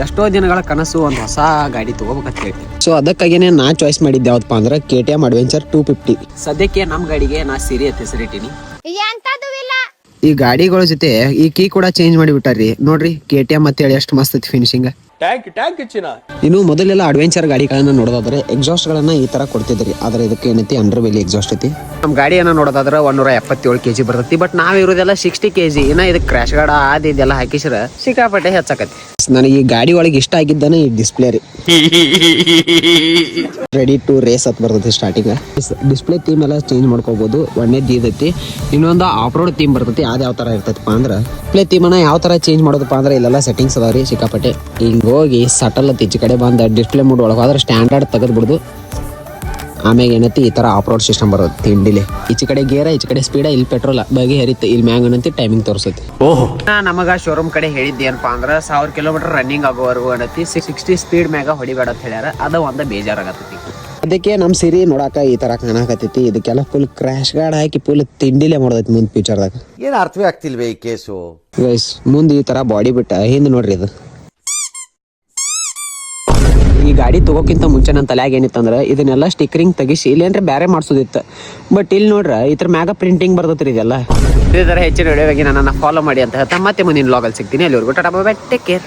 ಎಷ್ಟೋ ದಿನಗಳ ಕನಸು ಒಂದು ಹೊಸ ಗಾಡಿ ತಗೋಬೇಕಂತ ಹೇಳಿ. ಸೊ ಅದಕ್ಕಾಗಿನೇ ನಾ ಚಾಯ್ಸ್ ಮಾಡಿದ್ದೆ ಯಾವ್ದಪ್ಪ ಅಂದ್ರೆ KTM ಅಡ್ವೆಂಚರ್ 250. ಸದ್ಯಕ್ಕೆ ನಮ್ಮ ಗಾಡಿಗೆ ನಾ ಸಿರಿ ಅಂತ ಹೆಸರಿಟ್ಟಿನಿ. ಈ ಗಾಡಿಗಳ ಜೊತೆ ಈ ಕೀ ಕೂಡ ಚೇಂಜ್ ಮಾಡಿಬಿಟ್ಟಾರ್ರಿ. ನೋಡ್ರಿ KTM ಅಂತ ಹೇಳಿ ಎಷ್ಟು ಮಸ್ತ್ ಐತಿ ಫಿನಿಶಿಂಗ್. ಇನ್ನು ಮೊದಲೆಲ್ಲ ಅಡ್ವೆಂಚರ್ ಗಾಡಿಗಳನ್ನ ನೋಡೋದಾದ್ರೆ ಎಕ್ಸಾಸ್ಟ್ ಗಳನ್ನ ಈ ತರ ಕೊಡ್ತಿದ್ರಿ. ಆದ್ರೆ ಇದಕ್ಕೆ ಏನೈತಿ ಅಂಡರ್ ವೇಲಿ ಎಕ್ಸಾಸ್ಟ್ ಐತಿ. ನಮ್ ಗಾಡಿಯನ್ನ ನೋಡೋದಾದ್ರೆ 177 kg ಬರ್ತೈತಿ. ಬಟ್ ನಾವ್ ಇರೋದೆಲ್ಲ 60 kg. ಇನ್ನ ಇದಕ್ಕೆ ಕ್ರಾಶ್ ಗಾರ್ಡ್ ಆದ ಇದೆಲ್ಲ ಹಾಕಿಸ್ರ ಸಿಕ್ಕಾಪಟ್ಟೆ ಹೆಚ್ಚಾಕತಿ. ನನಗೆ ಈ ಗಾಡಿ ಒಳಗೆ ಇಷ್ಟ ಆಗಿದ್ದಾನೆ ಈ ಡಿಸ್ಪ್ಲೇ ರೀ. ರೆಡಿ ಟು ರೇಸ್ ಅಂತ ಬರ್ತೈತಿ ಸ್ಟಾರ್ಟಿಂಗ್. ಡಿಸ್ಪ್ಲೇ ಥೀಮ್ ಎಲ್ಲ ಚೇಂಜ್ ಮಾಡ್ಕೋಬಹುದು. ಒಂದೇದು ಇದೈತಿ. ಇನ್ನೊಂದು ಆಫ್ ರೋಡ್ ಥೀಮ್ ಬರ್ತೈತಿ. ಅದ್ ಯಾವ ತರ ಇರ್ತೈತಪ್ಪ ಅಂದ್ರೆ ಡಿಸ್ಪ್ಲೇ ಥೀಮ್ ಅನ್ನ ಯಾವ ತರ ಚೇಂಜ್ ಮಾಡೋದಪ್ಪ ಅಂದ್ರೆ ಇಲ್ಲೆಲ್ಲ ಸೆಟ್ಟಿಂಗ್ಸ್ ಅದಾವ್ರಿ ಸಿಕ್ಕಾಪಟ್ಟೆ. ಹಿಂಗ್ ಹೋಗಿ ಸಟಲ್ ಅಂತ ಈಚೆ ಕಡೆ ಬಂದ ಡಿಸ್ಪ್ಲೇ ಮೂಡ್ ಒಳಗೆ ಹೋದ್ರೆ ಸ್ಟ್ಯಾಂಡರ್ಡ್ ತೆಗೆದ್ಬಿಡುದು. ಆಮ್ಯಾಗ ಏನೈತಿ ಈ ತರ ಆಫ್ ರೋಡ್ ಸಿಸ್ಟಮ್ ಬರುತ್ತೆ ತಿಂಡಿಲಿ. ಈಚೆ ಕಡೆ ಗೇರ ಈಚೆ ಕಡೆ ಸ್ಪೀಡ, ಇಲ್ಲಿ ಪೆಟ್ರೋಲ್ ಬಗೆ ಹರಿತೆ, ಇಲ್ಲಿ ಮ್ಯಾಂಗ್ ಏನಂತಿ ಟೈಮಿಂಗ್ ತೋರಿಸುತ್ತೆ. ನಮಗ ಶೋರೂಮ್ ಕಡೆ ಹೇಳಿದ್ದೇನಪ್ಪ ಅಂದ್ರೆ 1000 km ರನ್ನಿಂಗ್ ಆಗೋವರೆಗೂ ಏನೈತಿ 60 ಸ್ಪೀಡ್ ಮ್ಯಾಗ ಹೊಡಿಬೇಡ ಅಂತ ಹೇಳ್ಯಾರ. ಅದ ಒಂದ ಬೇಜಾರಾಗತ್ತೈತಿ. ಅದಕ್ಕೆ ನಮ್ ಸಿರಿ ನೋಡಾಕ ಈ ತರ ಕಾಣಕತ್ತೈತಿ. ಇದಕ್ಕೆಲ್ಲ ಫುಲ್ ಕ್ರಾಶ್ ಗಾರ್ಡ್ ಹಾಕಿ ಫುಲ್ ತಿಂಡಿಲೇ ಮಾಡೋದೈತಿ ಮುಂದ್ ಫ್ಯೂಚರ್ದಾಗ. ಏನ್ ಅರ್ಥವೇ ಆಗ್ತಿಲ್ವೇ ಈ ಕೇಸು ಗೈಸ್. ಮುಂದೆ ಈ ತರ ಬಾಡಿ ಬಿಟ್ಟ ಹಿಂದ್ ನೋಡ್ರಿ ಇದು. ಈ ಗಾಡಿ ತಗೋಕ್ಕಿಂತ ಮುಂಚೆ ನನ್ನ ತಲೆಯಾಗ ಏನಿತ್ತಂದ್ರೆ ಇದನ್ನೆಲ್ಲ ಸ್ಟಿಕರಿಂಗ್ ತೆಗಿಸಿ ಇಲ್ಲೇನ್ರೆ ಬೇರೆ ಮಾಡ್ಸೋದಿತ್ತು. ಬಟ್ ಇಲ್ಲಿ ನೋಡ್ರ ಇದ್ರ ಮ್ಯಾಗ ಪ್ರಿಂಟಿಂಗ್ ಬರ್ತೈತ್ರಿ ಇದೆಲ್ಲ. ಇದೇ ತರ ಹೆಚ್ಚಿನ ವಿಡಿಯೋವಾಗಿ ನನ್ನನ್ನು ಫಾಲೋ ಮಾಡಿ ಅಂತ ಹೇಳ್ತಾ ಮತ್ತೆ ಮುಂದಿನ ವ್ಲಾಗಲ್ಲಿ ಸಿಗ್ತೀನಿ. ಅಲ್ಲಿವರೆಗೂ tata bye bye, take care.